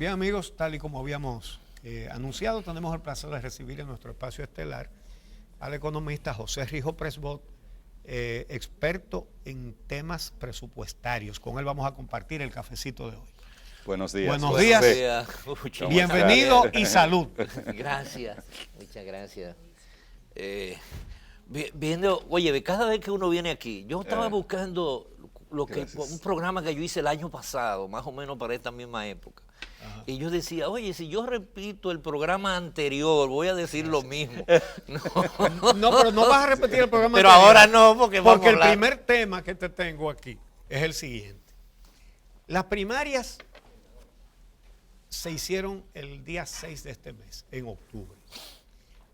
Bien, amigos, tal y como habíamos anunciado, tenemos el placer de recibir en nuestro espacio estelar al economista José Rijo Presbot, experto en temas presupuestarios. Con él vamos a compartir el cafecito de hoy. Buenos días. Buenos días. Bienvenido y salud. Gracias, muchas gracias. Oye, cada vez que uno viene aquí, yo estaba buscando un programa que yo hice el año pasado, más o menos para esta misma época. Ajá. Y yo decía, oye, si yo repito el programa anterior, voy a decir lo mismo. No, pero no vas a repetir el programa pero anterior. Ahora no, porque el primer tema que te tengo aquí es el siguiente. Las primarias se hicieron el día 6 de este mes, en octubre.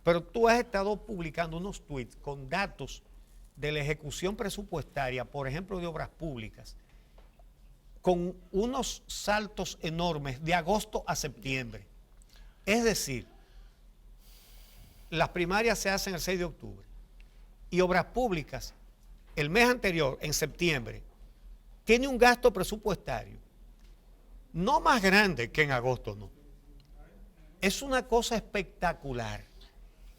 Pero tú has estado publicando unos tweets con datos de la ejecución presupuestaria, por ejemplo, de obras públicas, con unos saltos enormes de agosto a septiembre. Es decir, las primarias se hacen el 6 de octubre y obras públicas, el mes anterior, en septiembre, tiene un gasto presupuestario no más grande que en agosto, no. Es una cosa espectacular.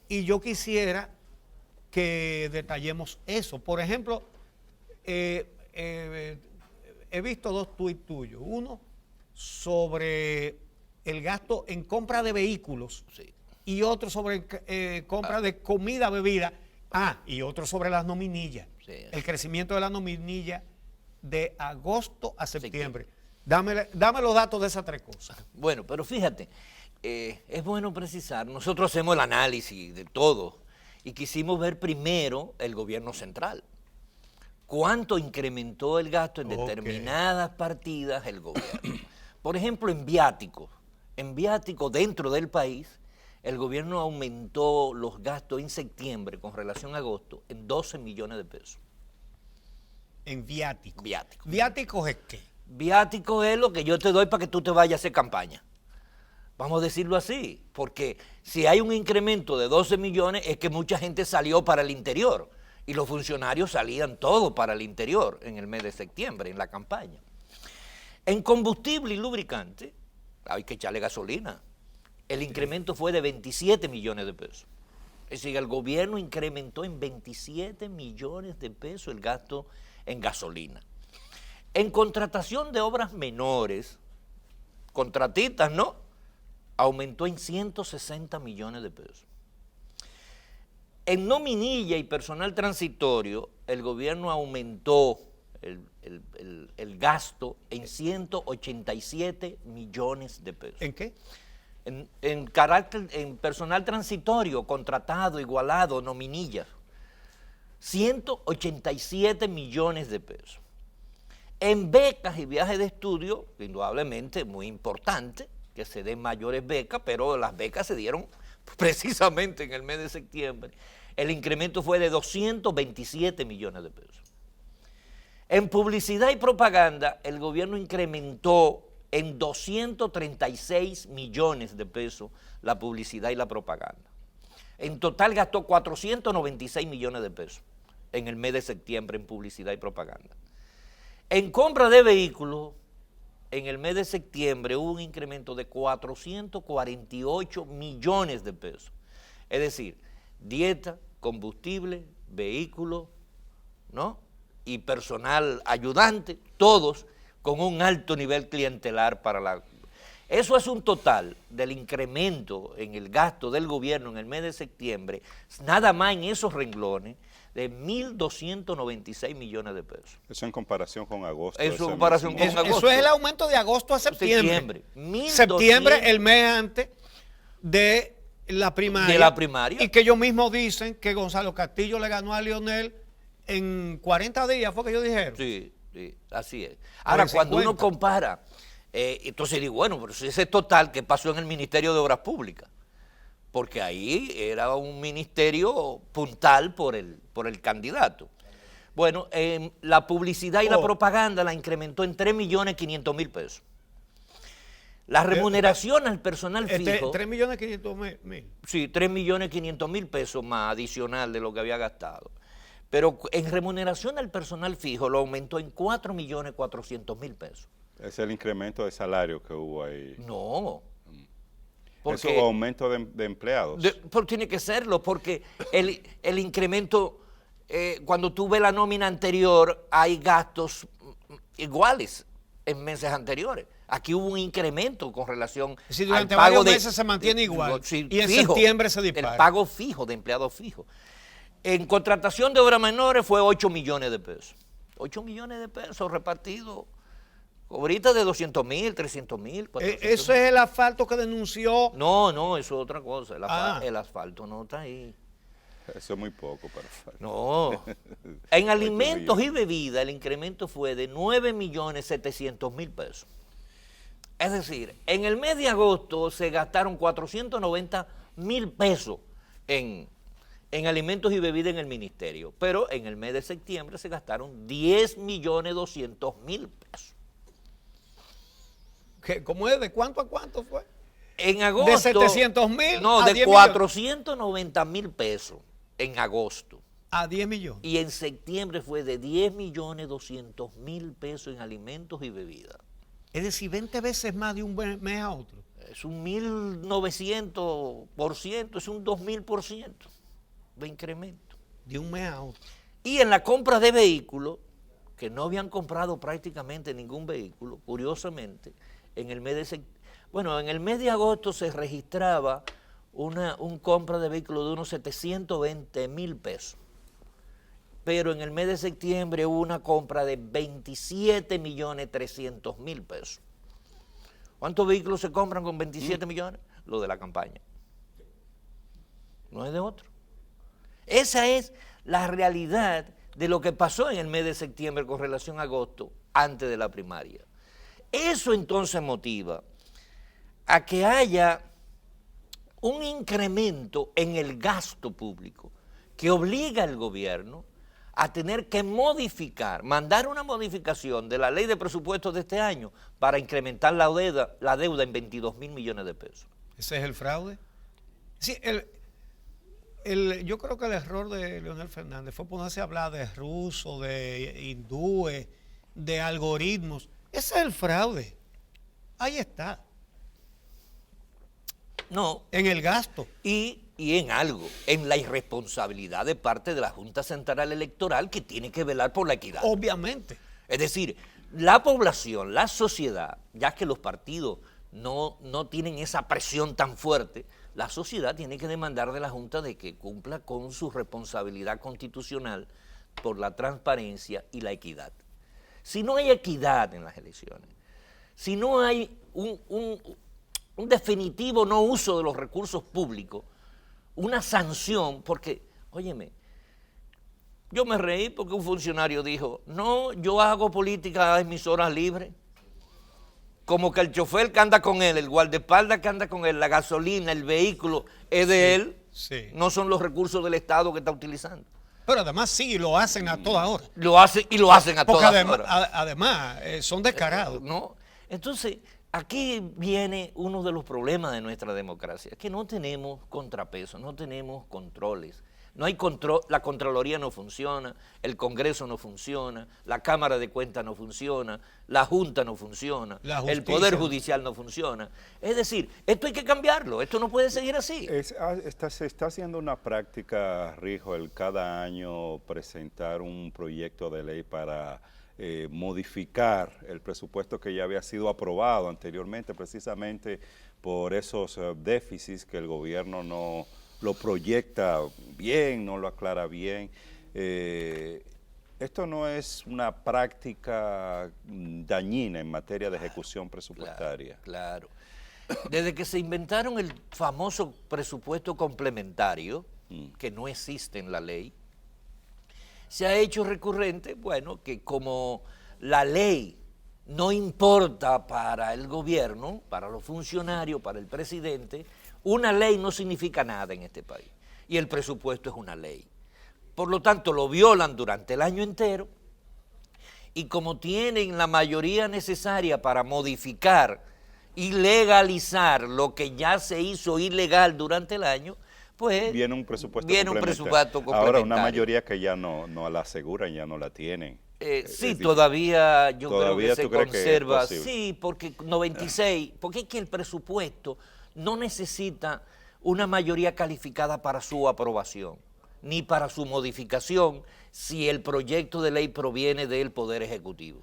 Y yo quisiera que detallemos eso. Por ejemplo, he visto dos tuits tuyos. Uno sobre el gasto en compra de vehículos, sí, y otro sobre compra de comida, bebida. Y otro sobre las nominillas. Sí. El crecimiento de la nominilla de agosto a septiembre. Sí. Dame los datos de esas tres cosas. Bueno, pero fíjate, es bueno precisar, nosotros hacemos el análisis de todo y quisimos ver primero el gobierno central. ¿Cuánto incrementó el gasto en determinadas partidas el gobierno? Por ejemplo, en viáticos dentro del país, el gobierno aumentó los gastos en septiembre con relación a agosto en 12 millones de pesos. En viáticos. ¿Viáticos es qué? Viático es lo que yo te doy para que tú te vayas a hacer campaña. Vamos a decirlo así, porque si hay un incremento de 12 millones es que mucha gente salió para el interior y los funcionarios salían todos para el interior en el mes de septiembre, en la campaña. En combustible y lubricante, hay que echarle gasolina. El incremento fue de 27 millones de pesos. Es decir, el gobierno incrementó en 27 millones de pesos el gasto en gasolina. En contratación de obras menores, contratistas, ¿no? Aumentó en 160 millones de pesos. En nominilla y personal transitorio, el gobierno aumentó el gasto en 187 millones de pesos. ¿En qué? En personal transitorio, contratado, igualado, nominilla, 187 millones de pesos. En becas y viajes de estudio, indudablemente muy importante que se den mayores becas, pero las becas se dieron precisamente en el mes de septiembre. El incremento fue de 227 millones de pesos. En publicidad y propaganda, el gobierno incrementó en 236 millones de pesos la publicidad y la propaganda. En total gastó 496 millones de pesos en el mes de septiembre en publicidad y propaganda. En compra de vehículos, en el mes de septiembre hubo un incremento de 448 millones de pesos. Es decir, dieta, combustible, vehículos, ¿no? Y personal ayudante, todos con un alto nivel clientelar para la... Eso es un total del incremento en el gasto del gobierno en el mes de septiembre, nada más en esos renglones, de 1.296 millones de pesos. Eso en comparación con agosto. Eso en comparación con agosto. Eso es el aumento de agosto a septiembre. Septiembre, el mes antes de la primaria. De la primaria. Y que ellos mismos dicen que Gonzalo Castillo le ganó a Leonel en 40 días, ¿fue que ellos dijeron? Sí, así es. Ahora, cuando uno compara, entonces digo, bueno, pero si ese total, ¿qué pasó en el Ministerio de Obras Públicas? Porque ahí era un ministerio puntal por el candidato. Bueno, la publicidad y la propaganda la incrementó en 3.500.000 pesos. La remuneración al personal fijo... 3.500.000. Sí, 3.500.000 pesos más adicional de lo que había gastado. Pero en remuneración al personal fijo lo aumentó en 4.400.000 pesos. Es el incremento de salario que hubo ahí. No. Eso aumento de empleados. Pero tiene que serlo, porque el incremento, cuando tú ves la nómina anterior, hay gastos iguales en meses anteriores. Aquí hubo un incremento con relación si durante al pago varios meses se mantiene igual y en septiembre se dispara. El pago fijo de empleados fijos. En contratación de obras menores fue 8 millones de pesos. 8 millones de pesos repartidos. Ahorita de 200,000, 300,000, 400,000. ¿Eso es el asfalto que denunció? No, eso es otra cosa. El asfalto no está ahí. Eso es muy poco para asfalto. No. En alimentos y bebidas el incremento fue de 9,7 millones pesos. Es decir, en el mes de agosto se gastaron 490,000 pesos en alimentos y bebidas en el ministerio, pero en el mes de septiembre se gastaron 10,200,000 pesos. ¿Cómo es? ¿De cuánto a cuánto fue? En agosto. ¿De 700,000? No, de 490,000 pesos en agosto. A 10 millones. Y en septiembre fue de 10,200,000 pesos en alimentos y bebidas. Es decir, 20 veces más de un mes a otro. Es un 1,900%, es un 2,000% de incremento. De un mes a otro. Y en la compra de vehículos, que no habían comprado prácticamente ningún vehículo, curiosamente, en el mes de agosto se registraba un compra de vehículos de unos 720,000 pesos. Pero en el mes de septiembre hubo una compra de 27,300,000 pesos. ¿Cuántos vehículos se compran con 27 millones? Lo de la campaña. No es de otro. Esa es la realidad de lo que pasó en el mes de septiembre con relación a agosto, antes de la primaria. Eso entonces motiva a que haya un incremento en el gasto público que obliga al gobierno a tener que mandar una modificación de la ley de presupuestos de este año para incrementar la deuda en 22,000 millones de pesos. ¿Ese es el fraude? Sí, yo creo que el error de Leonel Fernández fue ponerse a hablar de rusos, de hindúes, de algoritmos. Ese es el fraude. Ahí está. No. En el gasto. Y en algo, en la irresponsabilidad de parte de la Junta Central Electoral, que tiene que velar por la equidad. Obviamente. Es decir, la población, la sociedad, ya que los partidos no tienen esa presión tan fuerte, la sociedad tiene que demandar de la Junta de que cumpla con su responsabilidad constitucional por la transparencia y la equidad. Si no hay equidad en las elecciones, si no hay un definitivo no uso de los recursos públicos, una sanción, porque, óyeme, yo me reí porque un funcionario dijo, no, yo hago política en mis horas libres, como que el chofer que anda con él, el guardaespaldas que anda con él, la gasolina, el vehículo, es de él, no son los recursos del Estado que está utilizando. Pero además sí, lo hacen a toda hora. Lo hacen a toda hora. Además, son descarados. ¿No? Entonces, aquí viene uno de los problemas de nuestra democracia, que no tenemos contrapesos, no tenemos controles. No hay control, la Contraloría no funciona, el Congreso no funciona, la Cámara de Cuentas no funciona, la Junta no funciona, el Poder Judicial no funciona. Es decir, esto hay que cambiarlo, esto no puede seguir así. Se está haciendo una práctica, Rijo, el cada año presentar un proyecto de ley para modificar el presupuesto que ya había sido aprobado anteriormente, precisamente por esos déficits que el gobierno no lo proyecta bien, no lo aclara bien. Esto no es una práctica dañina en materia de ejecución presupuestaria. Claro. Desde que se inventaron el famoso presupuesto complementario, que no existe en la ley, se ha hecho recurrente, bueno, que como la ley no importa para el gobierno, para los funcionarios, para el presidente, una ley no significa nada en este país y el presupuesto es una ley. Por lo tanto, lo violan durante el año entero y como tienen la mayoría necesaria para modificar y legalizar lo que ya se hizo ilegal durante el año, pues viene un presupuesto complementario. Ahora, una mayoría que ya no la aseguran, ya no la tienen. Sí, todavía yo creo ¿Todavía que se tú crees que es conserva. posible? Sí, porque 96, porque es que el presupuesto no necesita una mayoría calificada para su aprobación, ni para su modificación, si el proyecto de ley proviene del Poder Ejecutivo.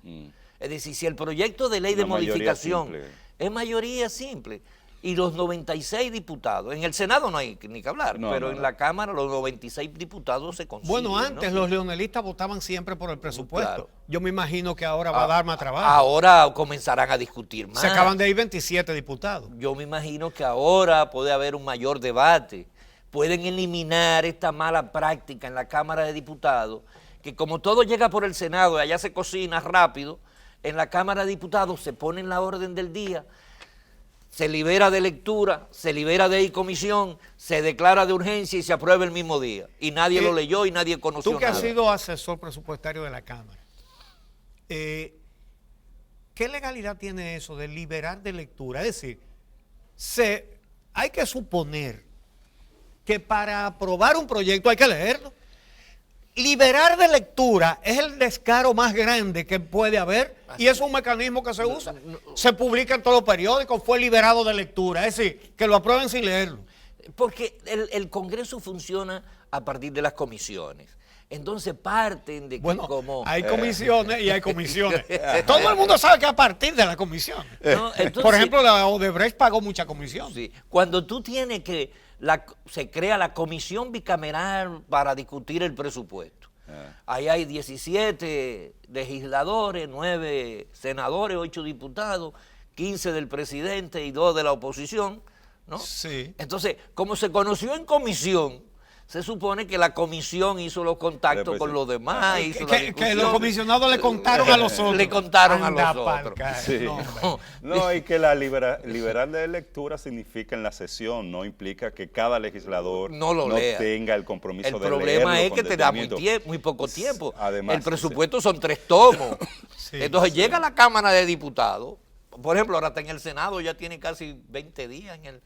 Es decir, si el proyecto de ley de Una mayoría modificación simple. es mayoría simple, y los 96 diputados, en el Senado no hay ni que hablar, No, pero no, en no. la Cámara los 96 diputados se consiguen. Bueno, antes ¿no? los leonelistas votaban siempre por el presupuesto. Claro. Yo me imagino que ahora va a dar más trabajo. Ahora comenzarán a discutir más. Se acaban de ir 27 diputados. Yo me imagino que ahora puede haber un mayor debate. Pueden eliminar esta mala práctica en la Cámara de Diputados, que como todo llega por el Senado y allá se cocina rápido, en la Cámara de Diputados se pone en la orden del día, se libera de lectura, se libera de comisión, se declara de urgencia y se aprueba el mismo día. Y nadie lo leyó y nadie conoció Tú que nada. has sido asesor presupuestario de la Cámara, ¿qué legalidad tiene eso de liberar de lectura? Es decir, hay que suponer que para aprobar un proyecto hay que leerlo. Liberar de lectura es el descaro más grande que puede haber y es un mecanismo que se usa. Se publica en todos los periódicos, fue liberado de lectura. Es decir, que lo aprueben sin leerlo. Porque el Congreso funciona a partir de las comisiones. Entonces parten de que Bueno, como... hay comisiones y hay comisiones. Todo el mundo sabe que a partir de la comisión. No, entonces, por ejemplo, la Odebrecht pagó mucha comisión. sí, cuando tú tienes que... se crea la comisión bicameral para discutir el presupuesto. Ahí hay 17 legisladores, 9 senadores, 8 diputados, 15 del presidente y 2 de la oposición, ¿no? Sí. Entonces, como se conoció en comisión, se supone que la comisión hizo los contactos con los demás, hizo la Que los comisionados le contaron a los otros. Le contaron a Anda los pa'l otros. carajo. Sí. No, hombre. No, y que la liberar de lectura significa en la sesión, no implica que cada legislador No lo lea. tenga el compromiso El de problema leerlo es con que te da detenimiento. muy poco tiempo. Además, el presupuesto son 3 tomos. Sí, Entonces llega a la Cámara de Diputados. Por ejemplo, ahora está en el Senado, ya tiene casi 20 días en el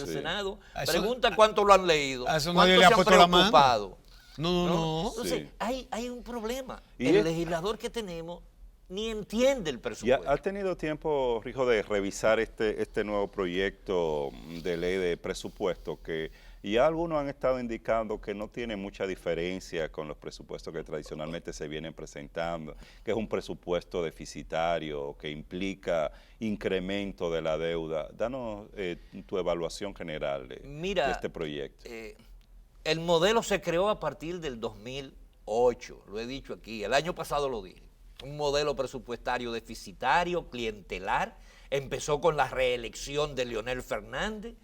Sí. Senado. A eso- Pregunta cuánto lo han leído, a eso cuánto nadie le ha se han puesto la mano. preocupado. No. Entonces, Sí. hay un problema. Y El es- legislador que tenemos ni entiende el ¿Ya presupuesto. ha tenido tiempo, Rijo, de revisar este nuevo proyecto de ley de presupuesto que ya algunos han estado indicando que no tiene mucha diferencia con los presupuestos que tradicionalmente se vienen presentando, que es un presupuesto deficitario, que implica incremento de la deuda? Danos tu evaluación general Mira, de este proyecto. El modelo se creó a partir del 2008, lo he dicho aquí, el año pasado lo dije. Un modelo presupuestario deficitario, clientelar. Empezó con la reelección de Leonel Fernández,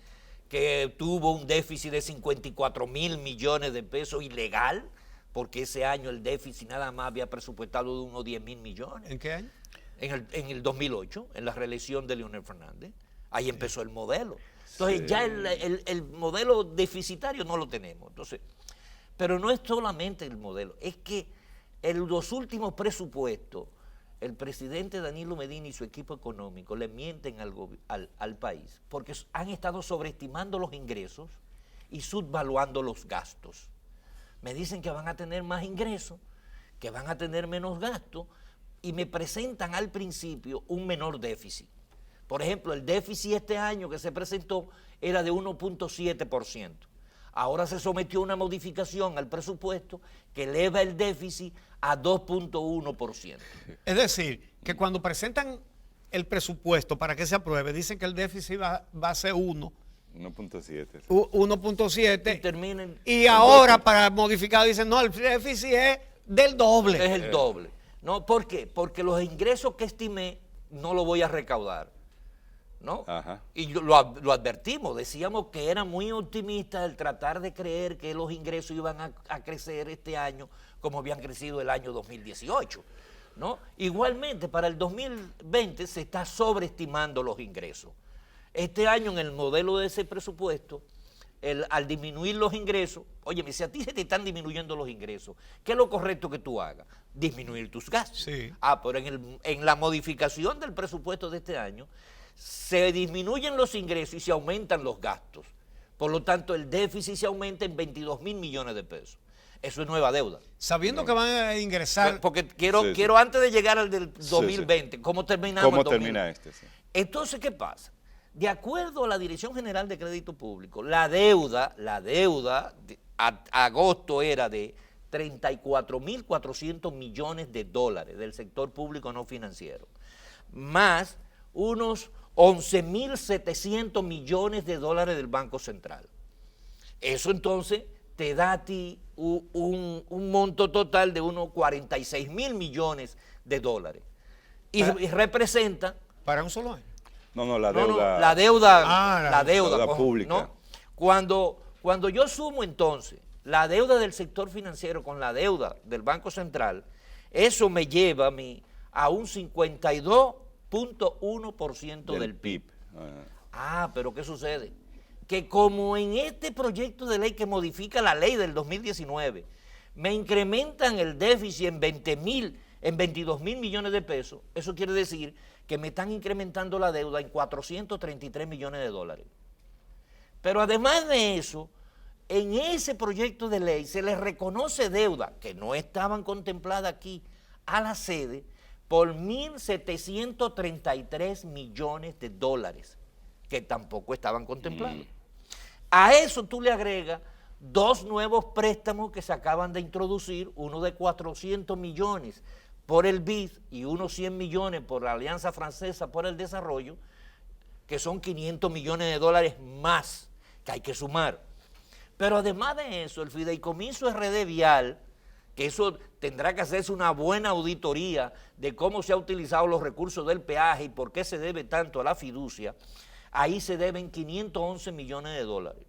que tuvo un déficit de 54.000 millones de pesos ilegal, porque ese año el déficit nada más había presupuestado de unos 10.000 millones. ¿En qué año? En el 2008, en la reelección de Leonel Fernández. Ahí empezó el modelo. Entonces ya el modelo deficitario no lo tenemos. Entonces, pero no es solamente el modelo, es que en los últimos presupuestos, el presidente Danilo Medina y su equipo económico le mienten al país porque han estado sobreestimando los ingresos y subvaluando los gastos. Me dicen que van a tener más ingresos, que van a tener menos gastos y me presentan al principio un menor déficit. Por ejemplo, el déficit este año que se presentó era de 1.7%. Ahora se sometió a una modificación al presupuesto que eleva el déficit a 2.1%. Es decir, que cuando presentan el presupuesto para que se apruebe, dicen que el déficit va a ser 1.7. 1.7. Y terminen- Y ahora para modificar dicen, no, el déficit es del doble. Es el doble. ¿No? ¿Por qué? Porque los ingresos que estimé no los voy a recaudar. ¿No? Ajá. Y lo advertimos, decíamos que era muy optimista el tratar de creer que los ingresos iban a crecer este año como habían crecido el año 2018, ¿no? Igualmente, para el 2020 se está sobreestimando los ingresos. Este año en el modelo de ese presupuesto, al disminuir los ingresos, óyeme, si a ti se te están disminuyendo los ingresos, ¿qué es lo correcto que tú hagas? Disminuir tus gastos. Sí. Pero en la modificación del presupuesto de este año, se disminuyen los ingresos y se aumentan los gastos. Por lo tanto, el déficit se aumenta en 22.000 millones de pesos. Eso es nueva deuda. Sabiendo que van a ingresar. Porque quiero, Sí, sí. quiero antes de llegar al del Sí, 2020, ¿cómo terminamos ¿Cómo el 2020? termina este? Sí. Entonces, ¿qué pasa? De acuerdo a la Dirección General de Crédito Público, la deuda a agosto era de 34.400 millones de dólares del sector público no financiero, más unos 11.700 millones de dólares del Banco Central. Eso entonces te da a ti un monto total de unos 46.000 millones de dólares. Y representa... Para un solo año. No, la No, deuda. la deuda, Ah, la deuda, deuda ¿no? pública. Cuando yo sumo entonces la deuda del sector financiero con la deuda del Banco Central, eso me lleva a mí a un 52.1% del PIB. Ah, pero ¿qué sucede? Que como en este proyecto de ley que modifica la ley del 2019, me incrementan el déficit en 22.000 millones de pesos, eso quiere decir que me están incrementando la deuda en 433 millones de dólares. Pero además de eso, en ese proyecto de ley se les reconoce deuda que no estaban contempladas aquí a la sede por 1.733 millones de dólares que tampoco estaban contemplados. A eso tú le agregas dos nuevos préstamos que se acaban de introducir, uno de 400 millones por el BID y unos 100 millones por la Alianza Francesa por el Desarrollo, que son 500 millones de dólares más que hay que sumar. Pero además de eso, el Fideicomiso RD Vial, que eso tendrá que hacerse una buena auditoría de cómo se han utilizado los recursos del peaje y por qué se debe tanto a la fiducia, ahí se deben 511 millones de dólares.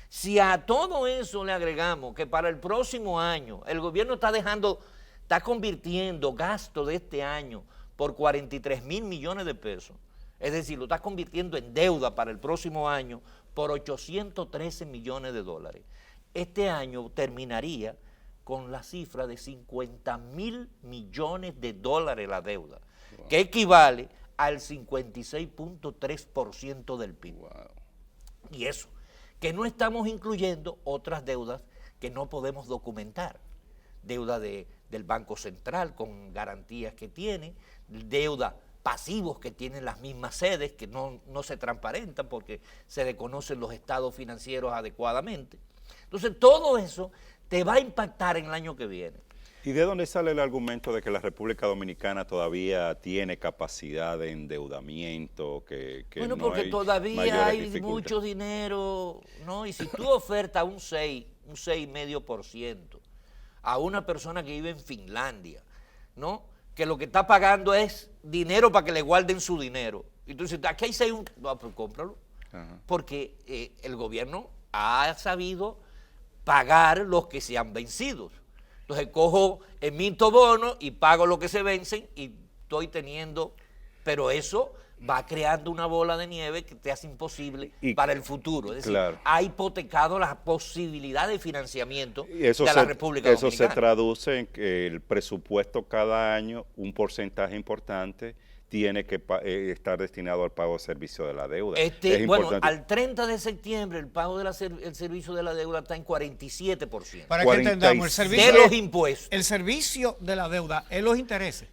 Si a todo eso le agregamos que para el próximo año el gobierno está convirtiendo gasto de este año por 43.000 millones de pesos, es decir, lo está convirtiendo en deuda para el próximo año por 813 millones de dólares. Este año terminaría con la cifra de 50.000 millones de dólares la deuda, que equivale al 56.3% del PIB. Wow. Y eso, que no estamos incluyendo otras deudas que no podemos documentar. Deuda del Banco Central con garantías que tiene, deuda pasivos que tienen las mismas sedes, que no se transparentan porque se desconocen los estados financieros adecuadamente. Entonces, todo eso te va a impactar en el año que viene. ¿Y de dónde sale el argumento de que la República Dominicana todavía tiene capacidad de endeudamiento? Bueno, no porque hay todavía mayores hay dificultades? mucho dinero, ¿no? Y si tú ofertas un 6,5% a una persona que vive en Finlandia, ¿no? Que lo que está pagando es dinero para que le guarden su dinero. Y tú dices, aquí hay 6, no, pues cómpralo. Ajá. Porque el gobierno ha sabido pagar los que se han vencido. Entonces cojo, emito bonos y pago lo que se vencen y estoy teniendo, pero eso va creando una bola de nieve que te hace imposible para el futuro. Es decir, claro, ha hipotecado la posibilidad de financiamiento y eso de la República eso Dominicana. se traduce en que el presupuesto cada año, un porcentaje importante, tiene que estar destinado al pago de servicio de la deuda. Bueno, al 30 de septiembre el pago del servicio de la deuda está en 47%. Para que entendamos, el servicio de los impuestos. El servicio de la deuda es los intereses.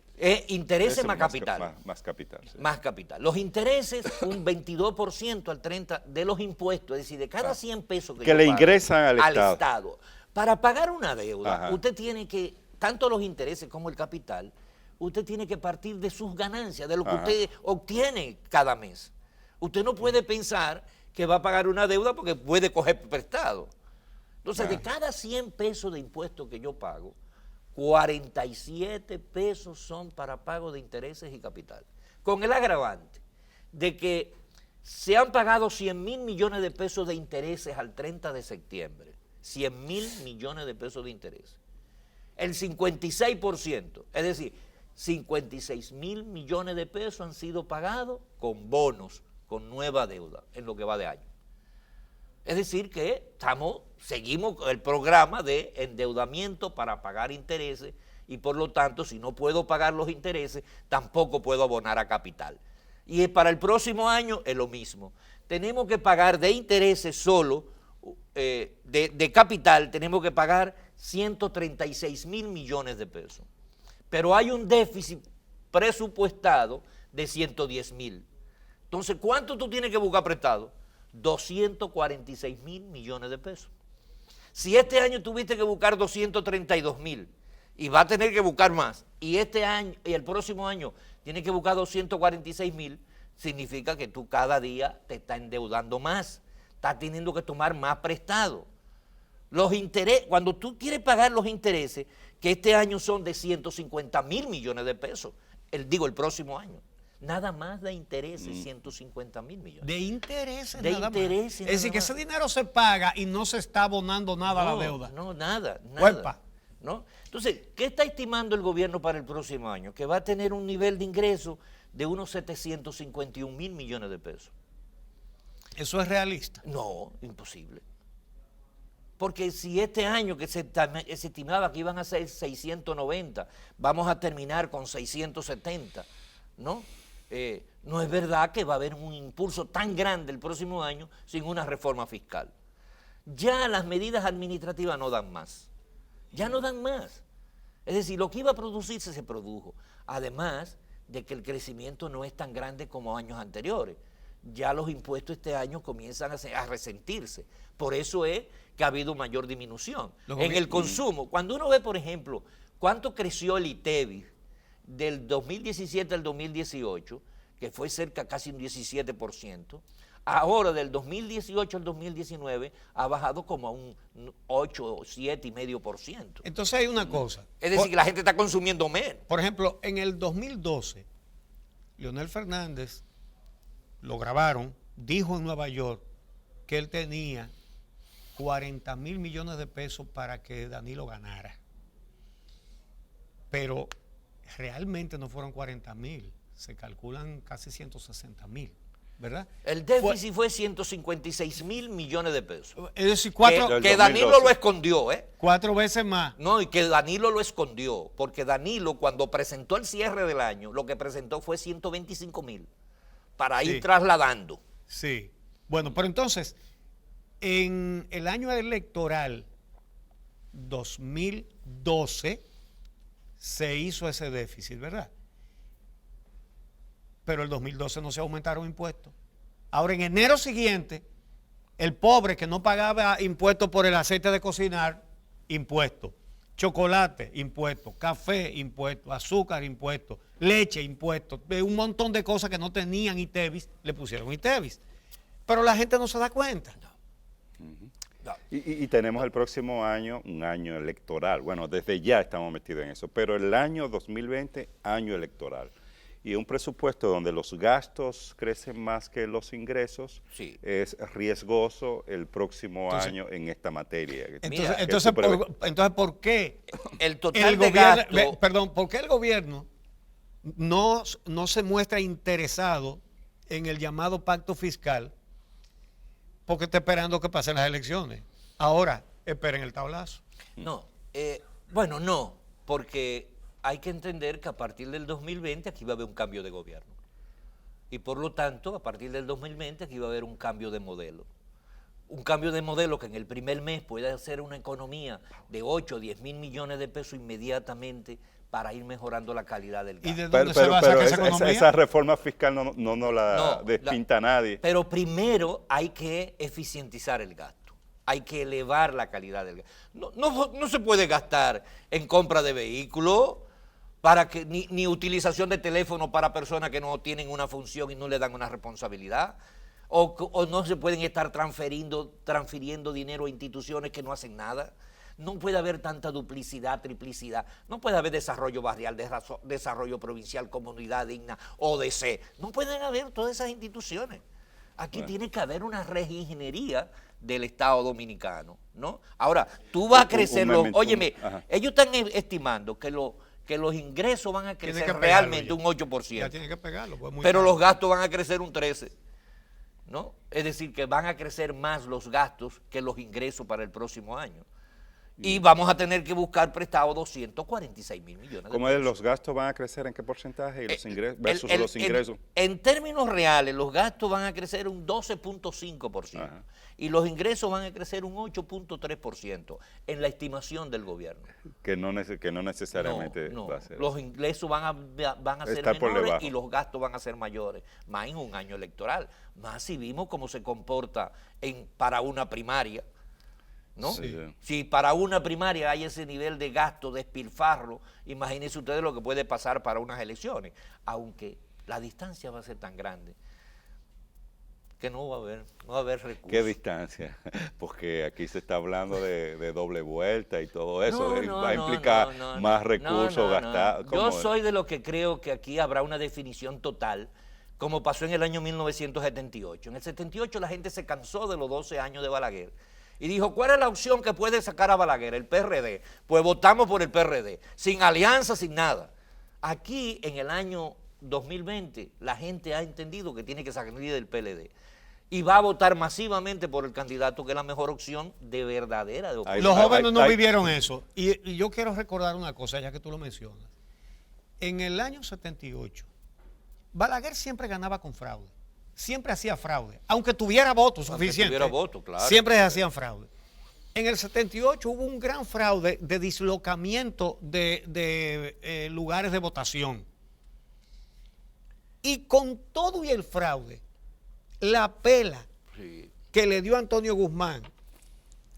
Intereses más capital. Más capital. Sí. Más capital. Los intereses, un 22% al 30% de los impuestos, es decir, de cada 100 pesos que le ingresan al Estado. Para pagar una deuda, Ajá, usted tiene que, tanto los intereses como el capital, usted tiene que partir de sus ganancias, de lo que ajá, usted obtiene cada mes. Usted no puede pensar que va a pagar una deuda porque puede coger prestado. Entonces, de cada 100 pesos de impuestos que yo pago, 47 pesos son para pago de intereses y capital. Con el agravante de que se han pagado 100.000 millones de pesos de intereses al 30 de septiembre. 100.000 millones de pesos de intereses. El 56%, es decir, 56.000 millones de pesos han sido pagados con bonos, con nueva deuda en lo que va de año. Es decir que seguimos el programa de endeudamiento para pagar intereses y por lo tanto si no puedo pagar los intereses tampoco puedo abonar a capital. Y para el próximo año es lo mismo. Tenemos que pagar de intereses solo de capital, tenemos que pagar 136.000 millones de pesos. Pero hay un déficit presupuestado de 110.000. Entonces, ¿cuánto tú tienes que buscar prestado? 246.000 millones de pesos. Si este año tuviste que buscar 232.000 y va a tener que buscar más, y este año y el próximo año tienes que buscar 246.000, significa que tú cada día te estás endeudando más, estás teniendo que tomar más prestado. Los intereses, cuando tú quieres pagar los intereses, que este año son de 150.000 millones de pesos, el próximo año. Nada más de intereses, 150.000 millones. De intereses, De nada intereses, más. Es decir, nada que más. ese dinero se paga y no se está abonando nada a la deuda. No, nada. Huepa. ¿No? Entonces, ¿qué está estimando el gobierno para el próximo año? Que va a tener un nivel de ingreso de unos 751.000 millones de pesos. Eso es realista. No, imposible. Porque si este año que se estimaba que iban a ser 690, vamos a terminar con 670, ¿no? No es verdad que va a haber un impulso tan grande el próximo año sin una reforma fiscal. Ya las medidas administrativas no dan más. Ya no dan más. Es decir, lo que iba a producirse se produjo. Además de que el crecimiento no es tan grande como años anteriores. Ya los impuestos este año comienzan a resentirse. Por eso es que ha habido mayor disminución en el consumo. Cuando uno ve, por ejemplo, cuánto creció el ITEVIS del 2017 al 2018, que fue cerca casi un 17%, ahora del 2018 al 2019 ha bajado como a un 8 o 7,5%. Entonces hay una cosa. Es decir, que la gente está consumiendo menos. Por ejemplo, en el 2012, Leonel Fernández lo grabaron, dijo en Nueva York que él tenía 40.000 millones de pesos para que Danilo ganara. Pero realmente no fueron 40.000, se calculan casi 160.000, ¿verdad? El déficit fue 156.000 millones de pesos. Es decir, Que Danilo lo escondió, ¿eh? 4 veces más. No, y que Danilo lo escondió, porque Danilo cuando presentó el cierre del año, lo que presentó fue 125.000 para ir trasladando. Sí. Bueno, pero entonces, en el año electoral 2012 se hizo ese déficit, ¿verdad? Pero el 2012 no se aumentaron impuestos. Ahora, en enero siguiente, el pobre que no pagaba impuestos por el aceite de cocinar, impuestos. Chocolate, impuestos. Café, impuestos. Azúcar, impuestos. Leche, impuestos. Un montón de cosas que no tenían ITEVIS, le pusieron ITEVIS. Pero la gente no se da cuenta. Y tenemos el próximo año un año electoral. Bueno, desde ya estamos metidos en eso, pero el año 2020, año electoral. Y un presupuesto donde los gastos crecen más que los ingresos, sí, es riesgoso el próximo año en esta materia. Entonces, ¿por qué el total de gasto? ¿Por qué el gobierno no se muestra interesado en el llamado pacto fiscal? Porque está esperando que pasen las elecciones. Ahora, esperen el tablazo. No, bueno, no, porque hay que entender que a partir del 2020 aquí va a haber un cambio de gobierno. Y por lo tanto, a partir del 2020 aquí va a haber un cambio de modelo. Un cambio de modelo que en el primer mes puede hacer una economía de 8 o 10 mil millones de pesos inmediatamente para ir mejorando la calidad del gasto. ¿Y de dónde se va a sacar esa economía? Esa reforma fiscal no la despinta nadie. Pero primero hay que eficientizar el gasto. Hay que elevar la calidad del gasto. No se puede gastar en compra de vehículos, ni utilización de teléfono para personas que no tienen una función y no le dan una responsabilidad. O no se pueden estar transfiriendo dinero a instituciones que no hacen nada. No puede haber tanta duplicidad, triplicidad. No puede haber desarrollo barrial, desarrollo provincial, comunidad digna, ODC. No pueden haber todas esas instituciones. Aquí tiene que haber una reingeniería del Estado dominicano, ¿no? Ahora, tú vas a crecer óyeme, ellos están estimando que los ingresos van a crecer realmente un 8%. Ya tienen que pegarlo. Pues pero los gastos van a crecer un 13%. ¿No? Es decir, que van a crecer más los gastos que los ingresos para el próximo año. Y vamos a tener que buscar prestado 246 mil millones de ¿Cómo pesos. es? ¿Los gastos van a crecer en qué porcentaje y los ingresos versus los En ingresos? términos reales, los gastos van a crecer un 12.5% Ajá. y los ingresos van a crecer un 8.3% en la estimación del gobierno. Que no necesariamente No, va a ser. los ingresos van a ser Está por menores debajo. y los gastos van a ser mayores, más en un año electoral, más si vimos cómo se comporta para una primaria, ¿no? Sí. Si para una primaria hay ese nivel de gasto, de despilfarro, imagínense ustedes lo que puede pasar para unas elecciones, aunque la distancia va a ser tan grande que no va a haber recursos. ¿Qué distancia? Porque aquí se está hablando de doble vuelta y todo eso. Va a implicar más recursos gastados. Yo soy de los que creo que aquí habrá una definición total, como pasó en el año 1978. En el 78 la gente se cansó de los 12 años de Balaguer y dijo, ¿cuál es la opción que puede sacar a Balaguer? El PRD. Pues votamos por el PRD, sin alianza, sin nada. Aquí, en el año 2020, la gente ha entendido que tiene que salir del PLD y va a votar masivamente por el candidato que es la mejor opción de verdadera de oposición. Los jóvenes no vivieron eso. Y yo quiero recordar una cosa, ya que tú lo mencionas. En el año 78, Balaguer siempre ganaba con fraude. Siempre hacía fraude, aunque tuviera votos suficientes. Claro. Siempre hacían fraude. En el 78 hubo un gran fraude de dislocamiento de lugares de votación. Y con todo y el fraude, la pela que le dio Antonio Guzmán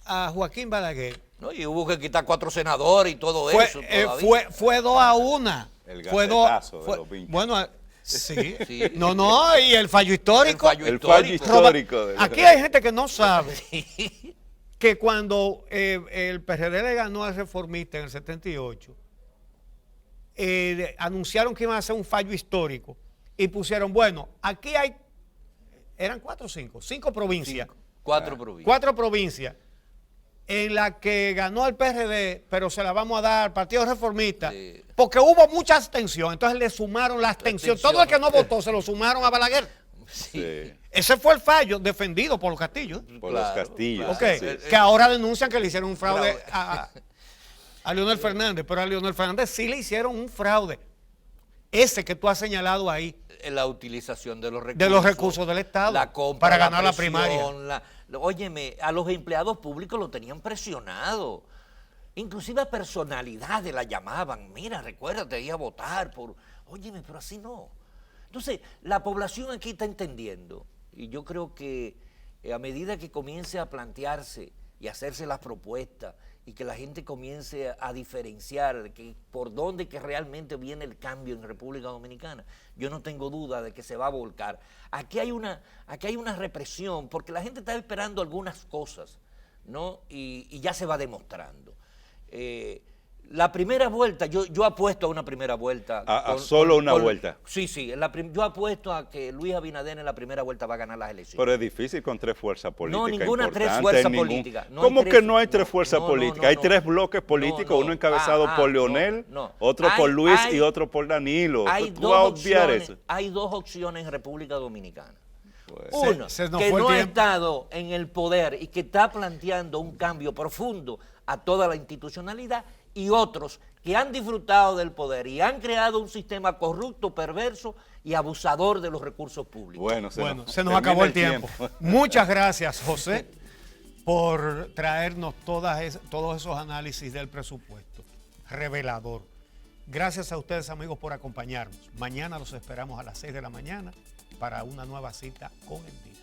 a Joaquín Balaguer, ¿no? Y hubo que quitar 4 senadores y todo fue, eso. fue 2-1. El Fue gacetazo de los pinches. bueno, sí. Sí. No, y el fallo histórico. El fallo histórico. Aquí hay gente que no sabe que cuando el PRD le ganó al Reformista en el 78, anunciaron que iban a hacer un fallo histórico y pusieron, bueno, aquí eran 4 o 5 provincias. 4 provincias. 4 provincias en las que ganó el PRD, pero se la vamos a dar al Partido Reformista, Sí. porque hubo mucha abstención, entonces le sumaron la abstención. Todo el que no votó se lo sumaron a Balaguer. Sí, Ese fue el fallo defendido por los Castillos. por Claro, los castillos. Ok, Sí. que ahora denuncian que le hicieron un fraude Fraude. a Leonel Fernández, pero a Leonel Fernández sí le hicieron un fraude. Ese que tú has señalado ahí, La utilización de los recursos del Estado la compra, para ganar la presión, primaria. Óyeme, a los empleados públicos lo tenían presionado. Inclusive a personalidades la llamaban. Mira, recuérdate, ir a votar por... Óyeme, pero así no. Entonces, la población aquí está entendiendo. Y yo creo que a medida que comience a plantearse y hacerse las propuestas y que la gente comience a diferenciar de que por dónde que realmente viene el cambio en República Dominicana, yo no tengo duda de que se va a volcar. Aquí hay una represión, porque la gente está esperando algunas cosas, ¿no? Y ya se va demostrando. La primera vuelta, yo apuesto a una primera vuelta. Solo una vuelta. Sí, yo apuesto a que Luis Abinader en la primera vuelta va a ganar las elecciones. Pero es difícil con 3 fuerzas políticas. No, ninguna 3 importantes, fuerzas políticas. No ¿Cómo hay que no hay 3 fuerzas no, políticas? no, Hay no. 3 bloques políticos, uno encabezado por Leonel, otro por Luis y otro por Danilo. Tú vas a obviar eso. Hay 2 opciones en República Dominicana. Pues, Uno, se nos que fue el no ha tiempo. estado en el poder y que está planteando un cambio profundo a toda la institucionalidad, y otros que han disfrutado del poder y han creado un sistema corrupto, perverso y abusador de los recursos públicos. Bueno, Se nos termina acabó el tiempo. Muchas gracias, José, por traernos todos esos análisis del presupuesto. Revelador. Gracias a ustedes, amigos, por acompañarnos. Mañana los esperamos a las 6 de la mañana para una nueva cita con El Día.